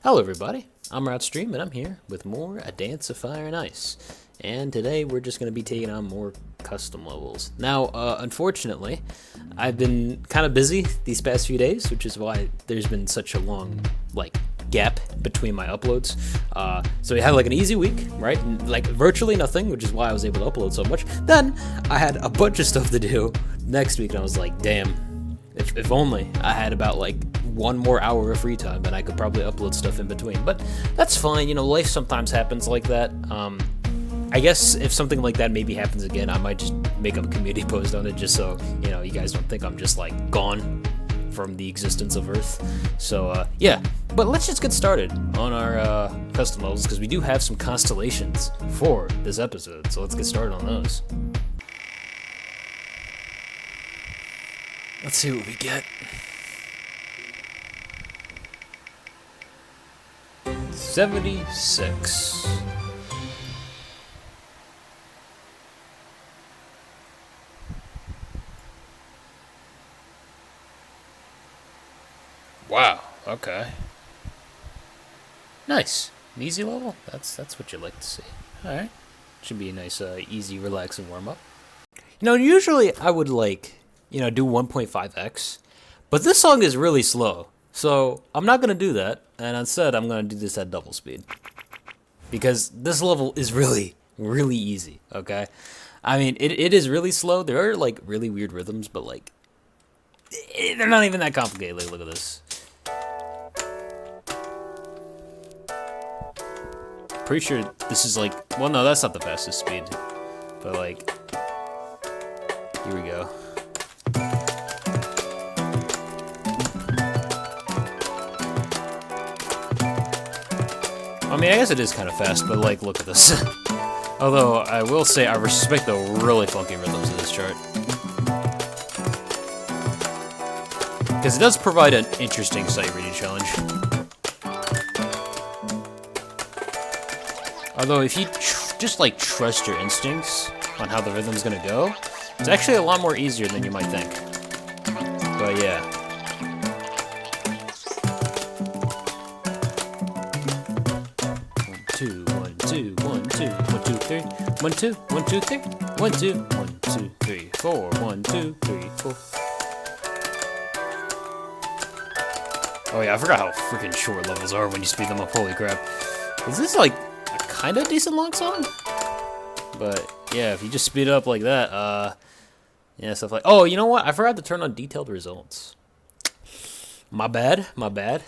Hello everybody, I'm Wroughtstream and I'm here with more A Dance of Fire and Ice. And today we're just going to be taking on more custom levels. Now, unfortunately, I've been kind of busy these past few days, which is why there's been such a long, gap between my uploads. So we had an easy week, right? Virtually nothing, which is why I was able to upload so much. Then I had a bunch of stuff to do next week and I was like, damn, if only I had about one more hour of free time and I could probably upload stuff in between. But that's fine, life sometimes happens like that. I guess if something like that maybe happens again, I might just make a community post on it just so, you guys don't think I'm just gone from the existence of Earth. So, yeah. But let's just get started on our custom levels because we do have some constellations for this episode. So let's get started on those. Let's see what we get. 76. Wow, okay. Nice. An easy level? That's what you like to see. Alright. Should be a nice, easy, relaxing warm-up. Usually I would, do 1.5x, but this song is really slow, so I'm not going to do that, and instead I'm going to do this at double speed. Because this level is really, really easy, okay? I mean, it is really slow. There are, really weird rhythms, but, they're not even that complicated. Look at this. Pretty sure this is well, no, that's not the fastest speed, but here we go. I mean, I guess it is kind of fast, but look at this. Although I will say I respect the really funky rhythms of this chart. Because it does provide an interesting sight reading challenge. Although if you just trust your instincts on how the rhythm's gonna go, it's actually a lot more easier than you might think. But yeah. 1 2 1 2 1 2 1 2 3 1 2 1 2 3 1 2 1 2 3 4 1 2 3 4. Oh yeah, I forgot how freaking short levels are when you speed them up. Holy crap. Is this a kind of decent long song? But yeah, if you just speed it up like that, yeah, stuff oh, you know what? I forgot to turn on detailed results. My bad.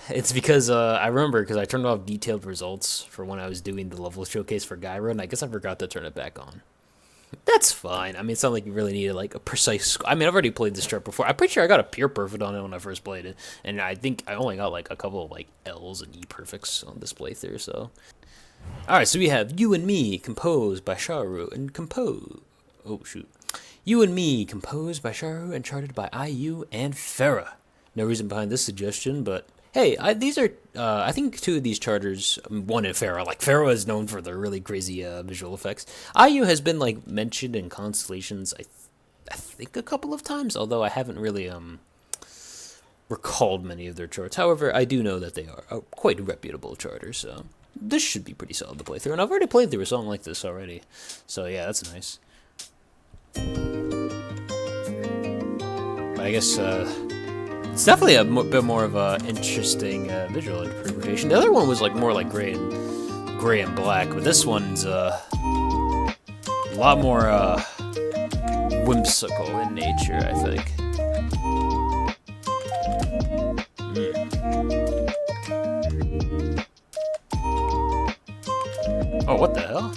It's because I remember because I turned off detailed results for when I was doing the level showcase for Gyro, and I guess I forgot to turn it back on. That's fine. I mean, it's not like you really needed a precise. I mean, I've already played this chart before. I'm pretty sure I got a pure perfect on it when I first played it, and I think I only got a couple of L's and E perfects on this playthrough. So, all right. So we have "You and Me" composed by Sharu and Oh shoot, "You and Me" composed by Sharu and charted by IU and Farah. No reason behind this suggestion, but hey, these are, I think two of these charters, one in Farah. Farah is known for their really crazy visual effects. IU has been, mentioned in Constellations, I think a couple of times, although I haven't really, recalled many of their charts. However, I do know that they are quite reputable charters, so this should be pretty solid to play through. And I've already played through a song like this already, so yeah, that's nice. But I guess, it's definitely a bit more of a interesting visual interpretation. The other one was more gray and black, but this one's a lot more whimsical in nature, I think. Oh, what the hell?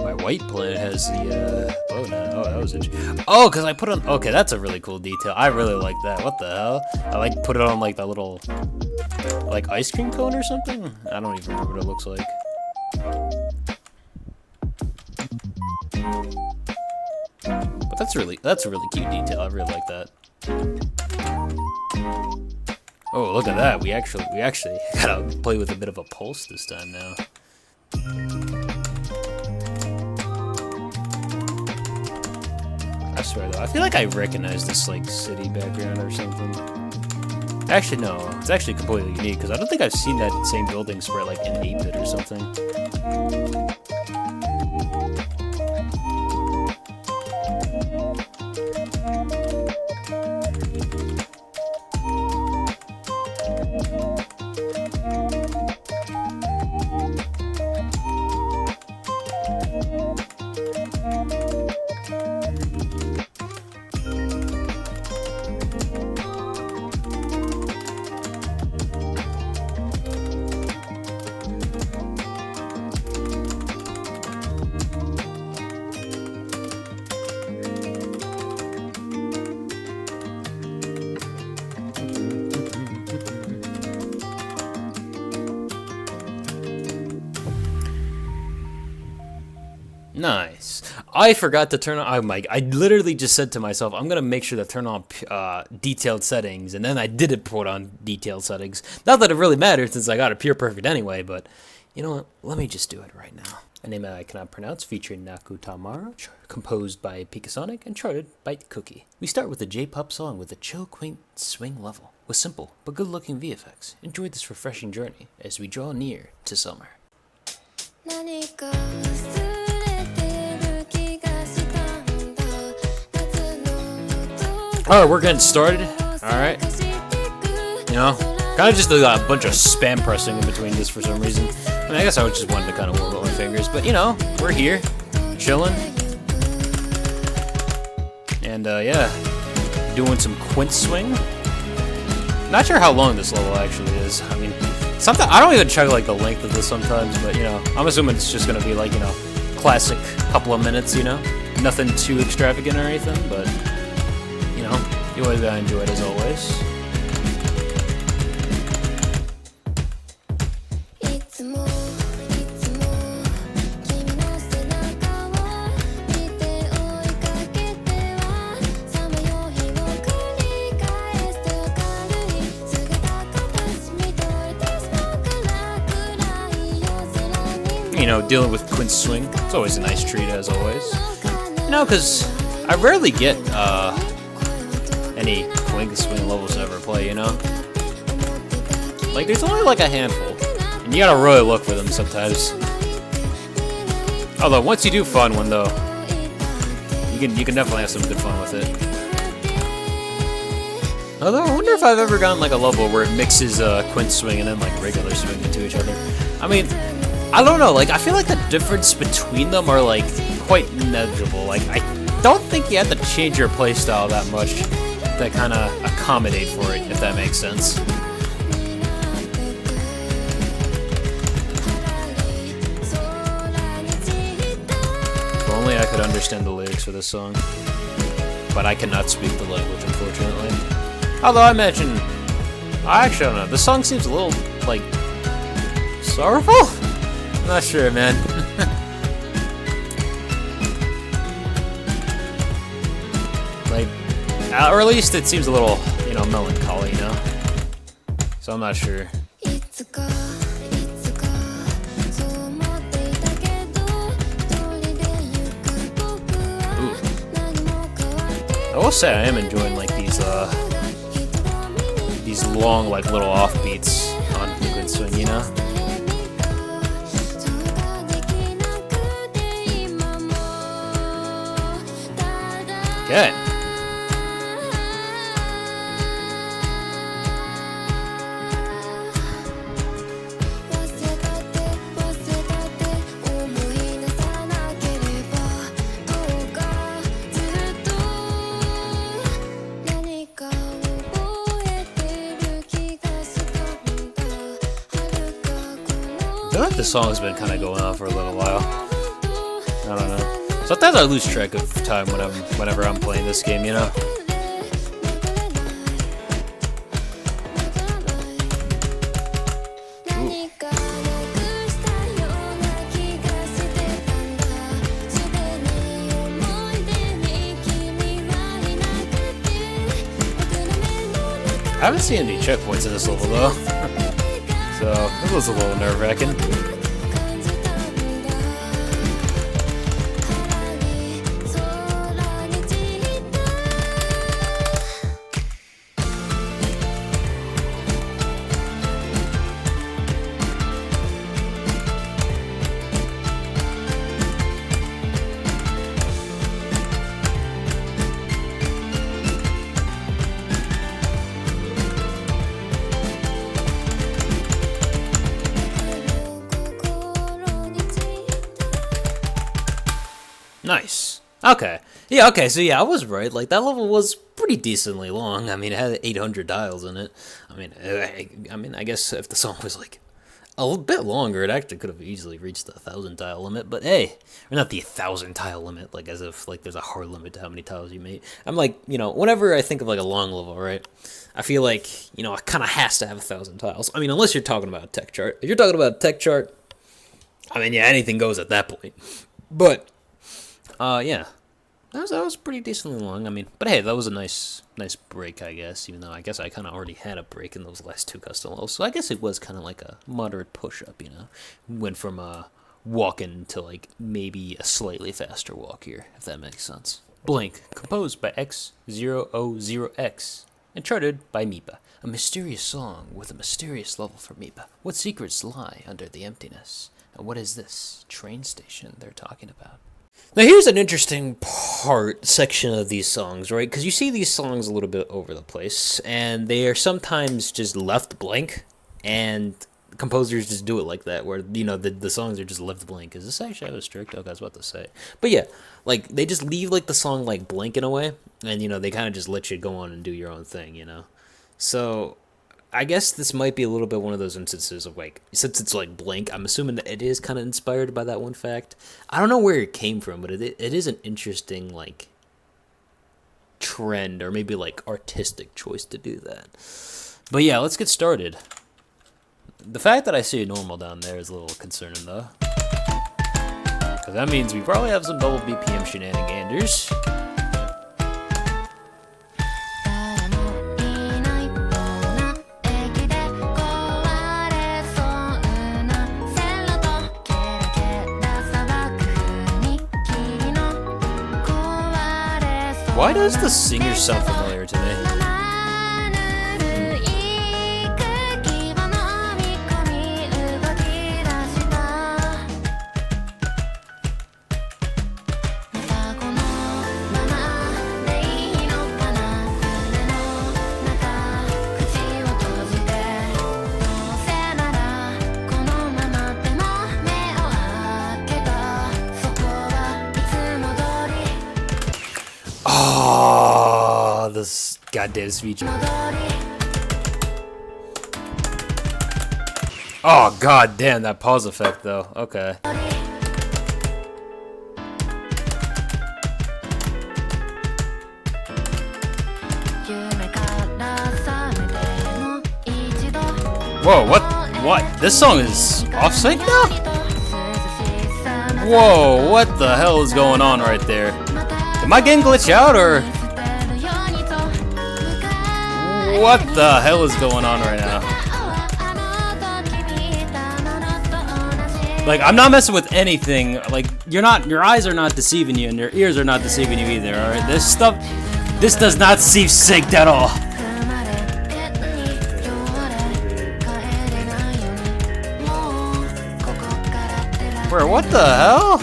My white planet has the, oh no, oh, that was interesting. Oh, because I put on, okay, that's a really cool detail. I really like that. What the hell? I put it on that little, ice cream cone or something? I don't even remember what it looks like. But that's a really cute detail. I really like that. Oh, look at that. We actually gotta play with a bit of a pulse this time now. I swear though, I feel like I recognize this like city background or something. Actually, no, it's actually completely unique because I don't think I've seen that same building spread like in 8-bit or something. Nice. I forgot to turn on. Oh my! I literally just said to myself, "I'm gonna make sure to turn on detailed settings," and then I didn't put on detailed settings. Not that it really matters since I got it pure perfect anyway. But you know what? Let me just do it right now. A name I cannot pronounce, featuring Naku Tamara, composed by Pikasonic and charted by Quirky. We start with a J-pop song with a chill, quaint swing level, with simple but good-looking VFX. Enjoy this refreshing journey as we draw near to summer. Alright, we're getting started. Alright. You know, kind of just a bunch of spam pressing in between this for some reason. I mean, I guess I just wanted to kind of warm up my fingers, but you know, we're here, chilling. And yeah, doing some quint swing. Not sure how long this level actually is. I mean, sometimes I don't even check like the length of this sometimes, but you know, I'm assuming it's just gonna be like, you know, classic couple of minutes, you know? Nothing too extravagant or anything, but you know, you always gotta enjoy it as always. You know, dealing with quint swing, it's always a nice treat as always. You know, because I rarely get any quint swing levels to ever play, you know? Like, there's only like a handful, and you gotta really look for them sometimes. Although, once you do find one though, you can definitely have some good fun with it. Although, I wonder if I've ever gotten like a level where it mixes quint swing and then like regular swing into each other. I mean, I don't know, like, I feel like the difference between them are, like, quite negligible. Like, I don't think you have to change your playstyle that much to kind of accommodate for it, if that makes sense. If only I could understand the lyrics for this song. But I cannot speak the language, unfortunately. Although I imagine... I actually don't know. This song seems a little, like, sorrowful? Not sure, man. Like, or at least it seems a little, you know, melancholy, you know? So I'm not sure. Ooh. I will say I am enjoying, like, these long, like, little offbeats on Liquid Swing, you know? Okay. I feel like this song has been kind of going on for a little while. I don't know. Sometimes I lose track of time whenever I'm playing this game, you know? Ooh. I haven't seen any checkpoints in this level though. So, that was a little nerve-wracking. Nice. Okay. Yeah, okay, so yeah, I was right. Like, that level was pretty decently long. I mean, it had 800 dials in it. I guess if the song was, like, a little bit longer, it actually could have easily reached the 1,000 tile limit, but hey, or not the 1,000 tile limit, like, as if, like, there's a hard limit to how many tiles you make. I'm like, you know, whenever I think of, like, a long level, right, I feel like, you know, it kind of has to have 1,000 tiles. I mean, unless you're talking about a tech chart. If you're talking about a tech chart, I mean, yeah, anything goes at that point. But, yeah. That was pretty decently long. I mean, but hey, that was a nice break, I guess. Even though I guess I kind of already had a break in those last 2 custom levels, so I guess it was kind of like a moderate push up. You know, went from walking to like maybe a slightly faster walk here, if that makes sense. Blank, composed by X000X, and charted by Mipa. A mysterious song with a mysterious level for Mipa. What secrets lie under the emptiness? And what is this train station they're talking about? Now here's an interesting section of these songs, right? Because you see these songs a little bit over the place, and they are sometimes just left blank, and composers just do it like that, where, you know, the songs are just left blank. Is this actually how it's strict? Okay, I was about to say. But yeah, like, they just leave, like, the song, like, blank in a way, and, you know, they kind of just let you go on and do your own thing, you know? So I guess this might be a little bit one of those instances of, like, since it's, like, blank, I'm assuming that it is kind of inspired by that one fact. I don't know where it came from, but it is an interesting, like, trend, or maybe, like, artistic choice to do that. But yeah, let's get started. The fact that I see a normal down there is a little concerning, though. Because that means we probably have some double BPM shenanigans. Why does the singer sound familiar to me? Oh, this goddamn speech. Oh, goddamn, that pause effect, though. Okay. Whoa, what? This song is off sync now? Whoa, what the hell is going on right there? Am I getting glitched out, or what the hell is going on right now? Like, I'm not messing with anything. Like, your eyes are not deceiving you, and your ears are not deceiving you either. All right, this does not seem synced at all. Where? What the hell?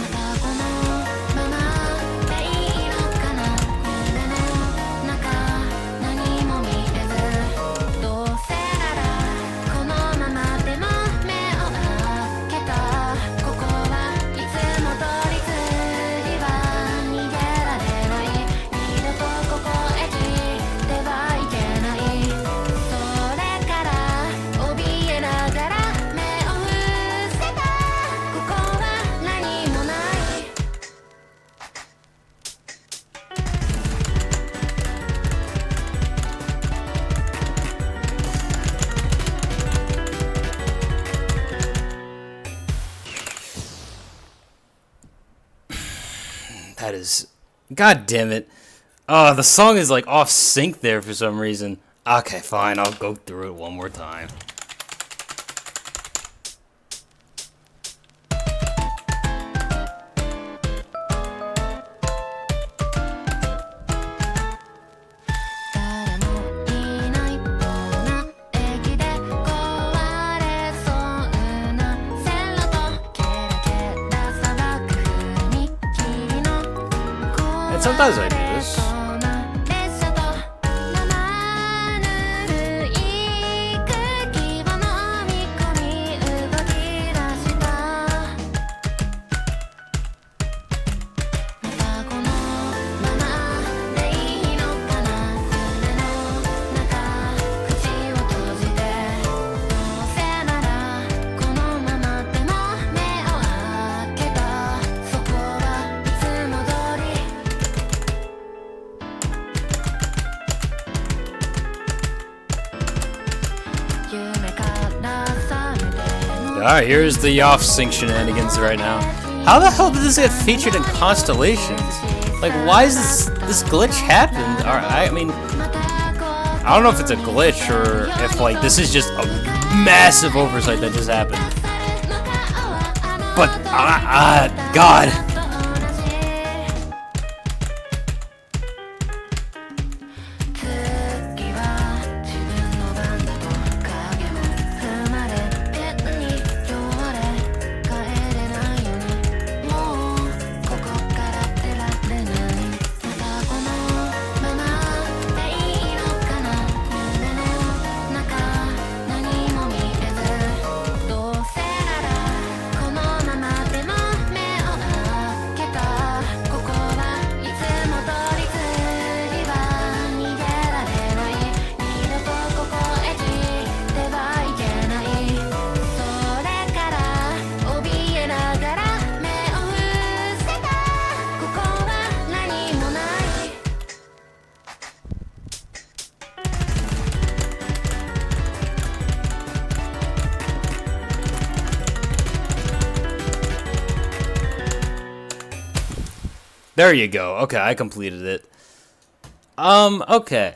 That is... God damn it. Oh, the song is like off sync there for some reason. Okay, fine, I'll go through it one more time. And sometimes I do this. Alright, here's the off-sync shenanigans right now. How the hell did this get featured in Constellations? Like, why is this glitch happened? Alright, I mean, I don't know if it's a glitch or if, like, this is just a massive oversight that just happened. But, God. There you go. Okay, I completed it. Okay.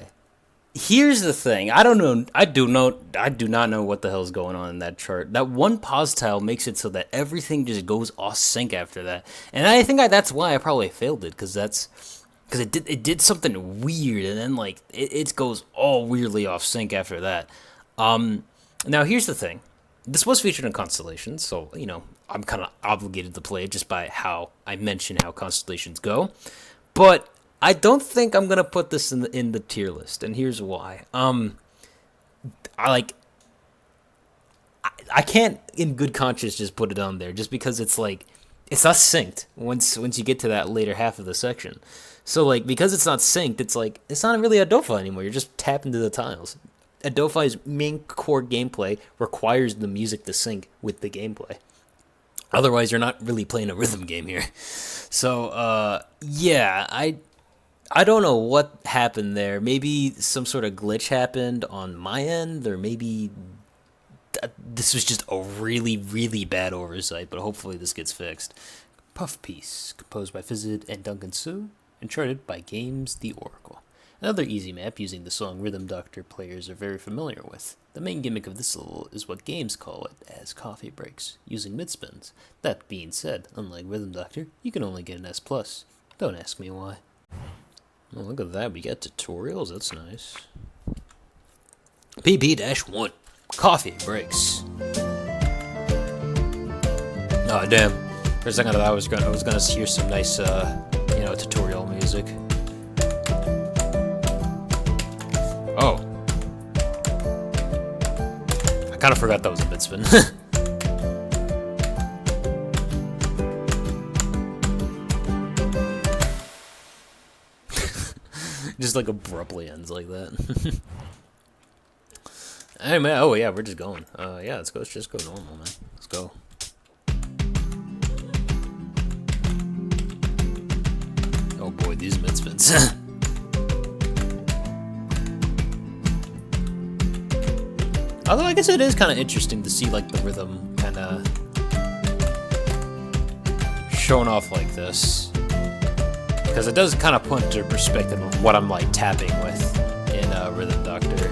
Here's the thing. I don't know. I do not know what the hell's going on in that chart. That one pause tile makes it so that everything just goes off sync after that. And I think that's why I probably failed it, because it did something weird, and then like it goes all weirdly off sync after that. Now here's the thing. This was featured in Constellations, so, you know, I'm kind of obligated to play it just by how I mention how Constellations go. But I don't think I'm going to put this in the tier list, and here's why. I can't, in good conscience, just put it on there, just because it's, like, it's not synced once you get to that later half of the section. So, like, because it's not synced, it's, like, it's not really a Dofa anymore. You're just tapping to the tiles. Adofai's main core gameplay requires the music to sync with the gameplay. Otherwise, you're not really playing a rhythm game here. So, yeah, I don't know what happened there. Maybe some sort of glitch happened on my end, or maybe this was just a really, really bad oversight, but hopefully this gets fixed. Puff Piece, composed by Fizzid and Duncan Sue, and charted by Games the Oracle. Another easy map using the song Rhythm Doctor players are very familiar with. The main gimmick of this level is what games call it as coffee breaks, using mid-spins. That being said, unlike Rhythm Doctor, you can only get an S+. Don't ask me why. Oh, look at that, we got tutorials, that's nice. PB-1, coffee breaks. Oh damn, for a second I was gonna hear some nice, tutorial music. Oh. I kind of forgot that was a mid-spin. Just like abruptly ends like that. Anyway, oh yeah, we're just going. Yeah, let's just go normal, man. Let's go. Oh boy, these mid-spins. Although I guess it is kind of interesting to see like the rhythm kind of shown off like this, because it does kind of put into perspective of what I'm like tapping with in Rhythm Doctor.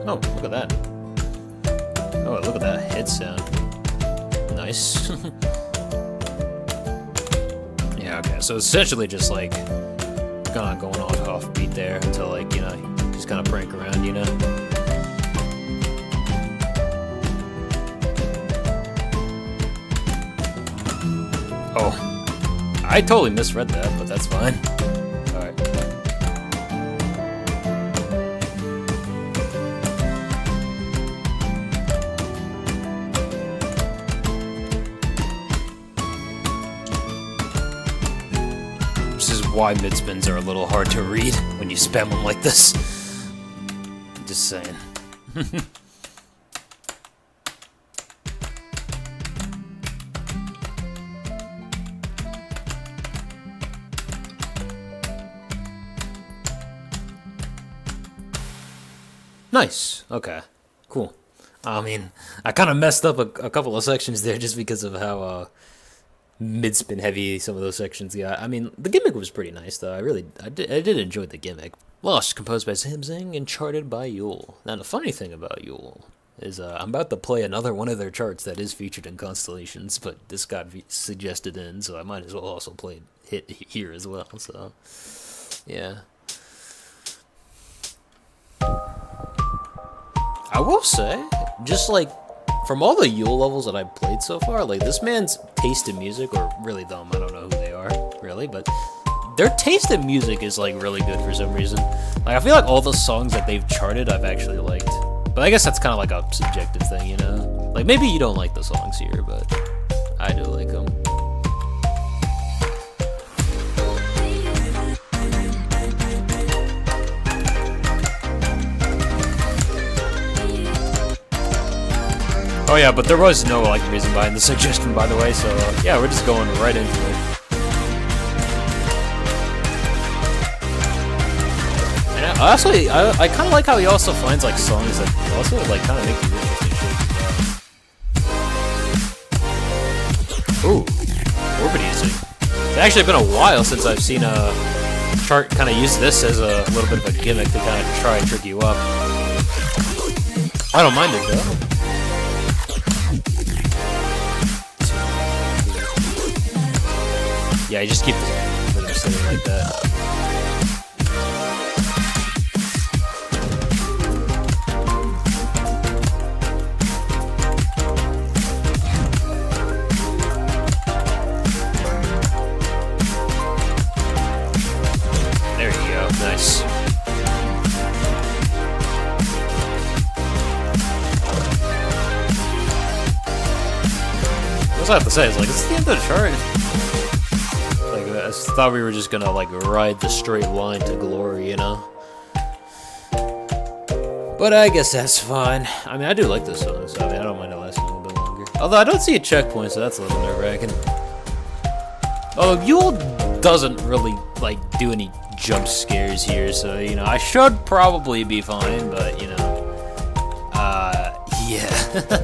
Oh, look at that. Oh, look at that head sound. Nice. Yeah, okay. So essentially just like kind of going off beat there until like, you know, just kind of prank around, you know. Oh. I totally misread that, but that's fine. Alright. why mid-spins are a little hard to read when you spam them like this. Just saying. Nice. Okay. Cool. I mean, I kind of messed up a couple of sections there just because of how mid-spin heavy some of those sections got. I mean, the gimmick was pretty nice though. I did enjoy the gimmick. Lost, composed by Samsung, Uncharted by Yule. Now the funny thing about Yule is I'm about to play another one of their charts that is featured in Constellations, but this got suggested in, so I might as well also play it here as well. So, yeah. I will say, just like from all the Yule levels that I've played so far, like this man's taste in music, or really dumb, I don't know who they are, really, but their taste in music is like really good for some reason. Like I feel like all the songs that they've charted I've actually liked. But I guess that's kind of like a subjective thing, you know? Like maybe you don't like the songs here, but I do like them. Oh yeah, but there was no like reason behind the suggestion, by the way, so yeah, we're just going right into it. And I kind of like how he also finds like songs that also like kind of make you interesting shit. Ooh, orbit easy. It's actually been a while since I've seen a chart kind of use this as a little bit of a gimmick to kind of try and trick you up. I don't mind it though. Yeah, you just keep them sitting like that. There you go, nice. That's what I have to say, it's like, it's the end of the chart. I thought we were just gonna like ride the straight line to glory, you know? But I guess that's fine. I mean, I do like this song, so I mean, I don't mind it lasting a little bit longer. Although I don't see a checkpoint, so that's a little nerve-wracking. Oh, Yule doesn't really like do any jump scares here, so you know, I should probably be fine, but you know, yeah.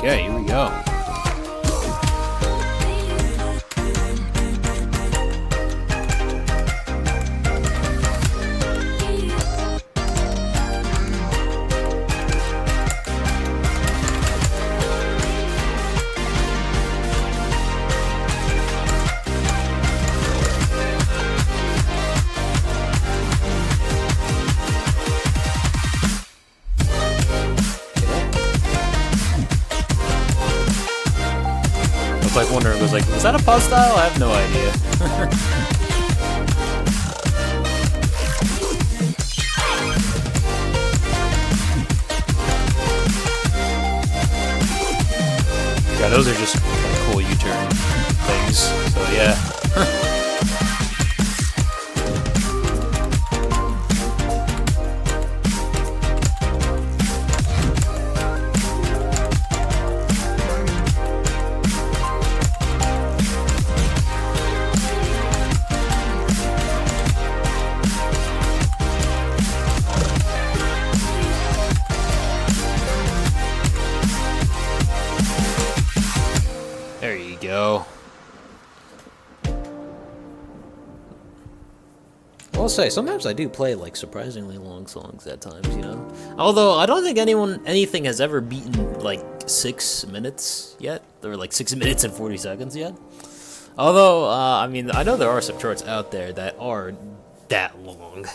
Okay, here we go. Like wondering, was like, is that a pause style? I have no idea. Yeah, those are just like cool U-turn things. So yeah. There you go. I'll say, sometimes I do play like surprisingly long songs at times, you know? Although, I don't think anything has ever beaten like 6 minutes yet, or like 6 minutes and 40 seconds yet. Although, I mean, I know there are some charts out there that are that long.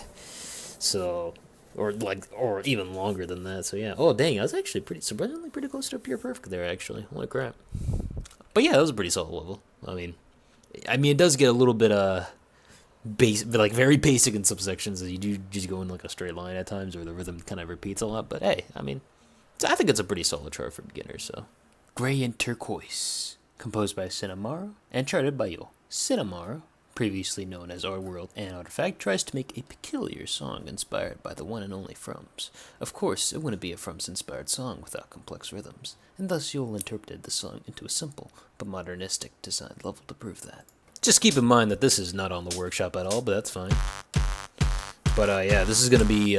So, or even longer than that. So yeah. Oh dang, I was actually surprisingly pretty close to a pure perfect there. Actually, holy crap. But yeah, that was a pretty solid level. I mean, it does get a little bit like very basic in some sections. You do just go in like a straight line at times, or the rhythm kind of repeats a lot. But hey, I mean, I think it's a pretty solid chart for beginners. So, Gray and Turquoise, composed by Cinnamaro and charted by Yo. Cinnamaro, previously known as Our World and Artifact, tries to make a peculiar song inspired by the one and only Frums. Of course, it wouldn't be a Frums-inspired song without complex rhythms, and thus Yule interpreted the song into a simple but modernistic designed level to prove that. Just keep in mind that this is not on the workshop at all, but that's fine. But yeah, this is going to be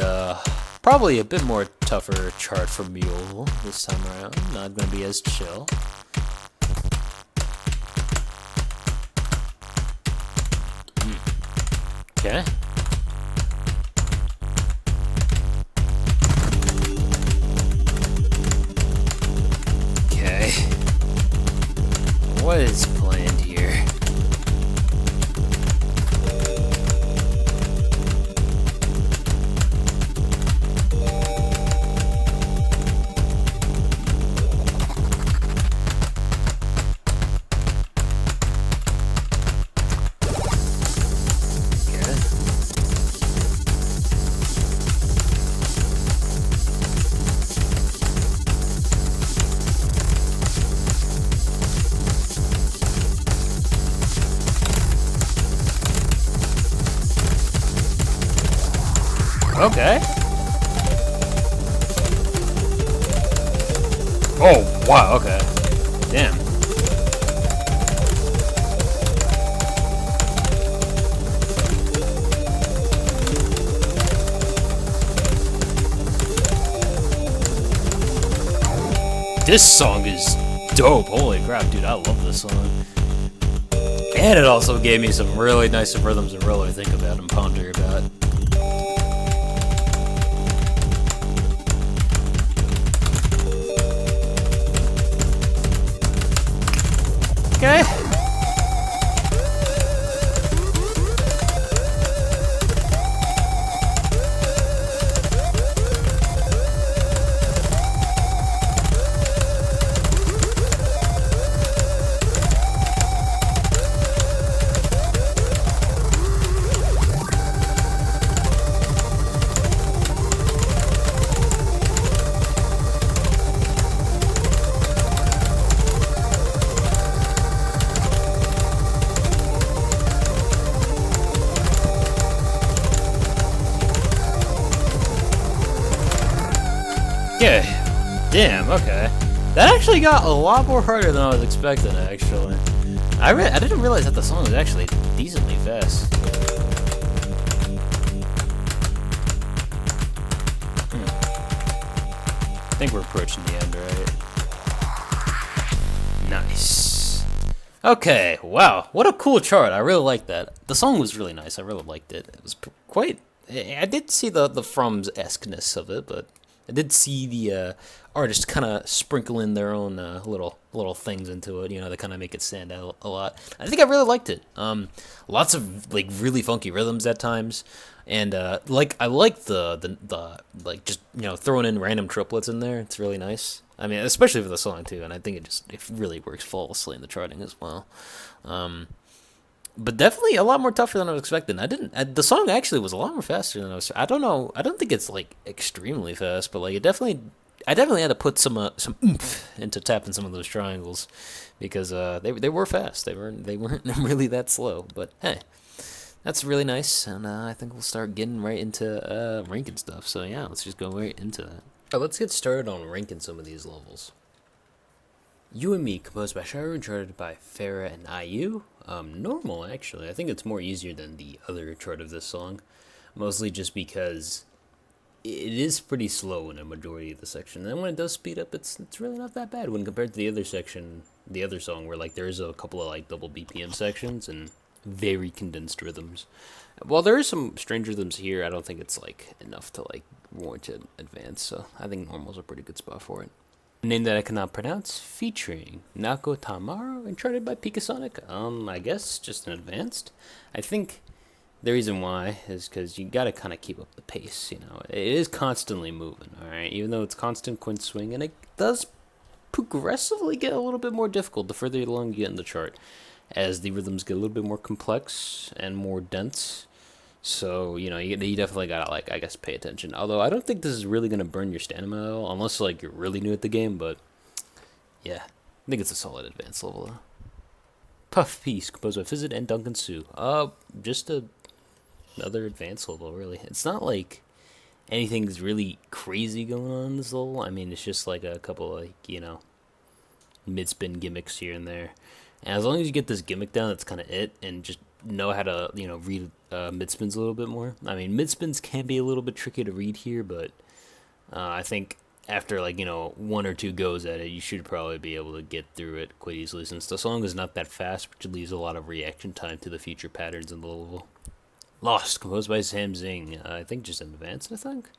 probably a bit more tougher chart for Mule this time around. Not going to be as chill. Okay. Okay. What is planned here? Okay. Oh, wow, okay. Damn. This song is dope. Holy crap, dude, I love this song. And it also gave me some really nice rhythms to really think about and ponder about. Okay. Yeah, damn, okay. That actually got a lot more harder than I was expecting, actually. I didn't realize that the song was actually decently fast. I think we're approaching the end, right? Nice. Okay, wow, what a cool chart. I really like that. The song was really nice. I really liked it. It was quite... I did see the Frums-esqueness of it, but... I did see the artists kind of sprinkle in their own little things into it, you know, that kind of make it stand out a lot. I think I really liked it. Lots of like really funky rhythms at times, and like I like the like just, you know, throwing in random triplets in there. It's really nice. I mean, especially for the song too, and I think it really works flawlessly in the charting as well. But definitely a lot more tougher than I was expecting. The song actually was a lot more faster than I was. I don't know. I don't think it's like extremely fast, but like I definitely had to put some oomph into tapping some of those triangles, because they were fast. They weren't really that slow. But hey, that's really nice, and I think we'll start getting right into ranking stuff. So yeah, let's just go right into that. Alright, let's get started on ranking some of these levels. You and Me, composed by Shiro and charted by Farah and IU. Normal, actually. I think it's more easier than the other chart of this song, mostly just because it is pretty slow in a majority of the section. And then when it does speed up, it's really not that bad when compared to the other section, the other song, where like there's a couple of like double BPM sections and very condensed rhythms. While there is some strange rhythms here, I don't think it's like enough to like warrant an advance. So I think normal's a pretty good spot for it. A name that I cannot pronounce, featuring Nako Tamaro and charted by Pikasonic. I guess just an advanced. I think The reason why is because you gotta kind of keep up the pace. You know, it is constantly moving. All right, even though it's constant quint swing, and it does progressively get a little bit more difficult the further along you get in the chart, as the rhythms get a little bit more complex and more dense. So you know, you definitely gotta like I guess pay attention. Although I don't think this is really gonna burn your stamina at all, unless like you're really new at the game. But yeah, I think it's a solid advanced level though. Puff Piece, composed by Fizzit and Duncan Sue. Just another advanced level, really. It's not like anything's really crazy going on in this level. I mean, it's just like a couple like, you know, mid-spin gimmicks here and there. And as long as you get this gimmick down, that's kind of it, and just know how to, you know, read mid-spins a little bit more. I mean, mid-spins can be a little bit tricky to read here, but I think after, like, you know, one or two goes at it, you should probably be able to get through it quite easily, since the song is not that fast, which leaves a lot of reaction time to the future patterns in the level. Lost, composed by Sam Zing. I think just in advance, I think.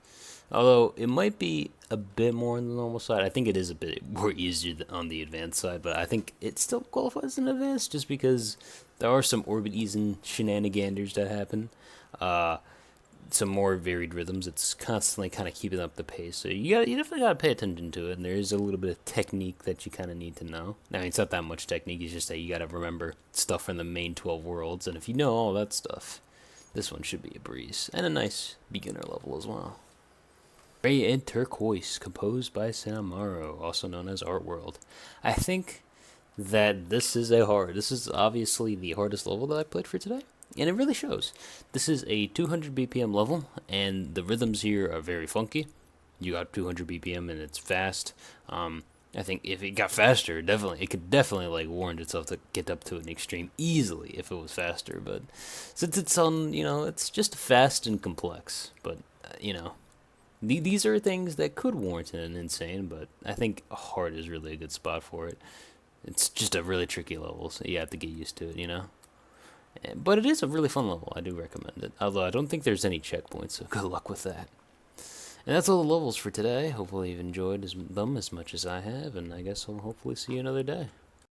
Although it might be a bit more on the normal side. I think it is a bit more easier on the advanced side, but I think it still qualifies in advanced just because there are some orbit easing shenaniganders that happen. Some more varied rhythms. It's constantly kind of keeping up the pace, so you definitely gotta pay attention to it. And there is a little bit of technique that you kind of need to know. I mean, it's not that much technique. It's just that you gotta remember stuff from the main 12 worlds, and if you know all that stuff, this one should be a breeze, and a nice beginner level as well. Gray and Turquoise, composed by Samaro, also known as Art World. I think that this is obviously the hardest level that I played for today, and it really shows. This is a 200 BPM level, and the rhythms here are very funky. You got 200 BPM, and it's fast. I think if it got faster, it could definitely like warrant itself to get up to an extreme easily if it was faster. But since it's on, you know, it's just fast and complex. But you know, these are things that could warrant an insane. But I think hard is really a good spot for it. It's just a really tricky level, so you have to get used to it, you know. But it is a really fun level. I do recommend it. Although I don't think there's any checkpoints, so good luck with that. And that's all the levels for today. Hopefully you've enjoyed them as much as I have, and I guess I'll hopefully see you another day.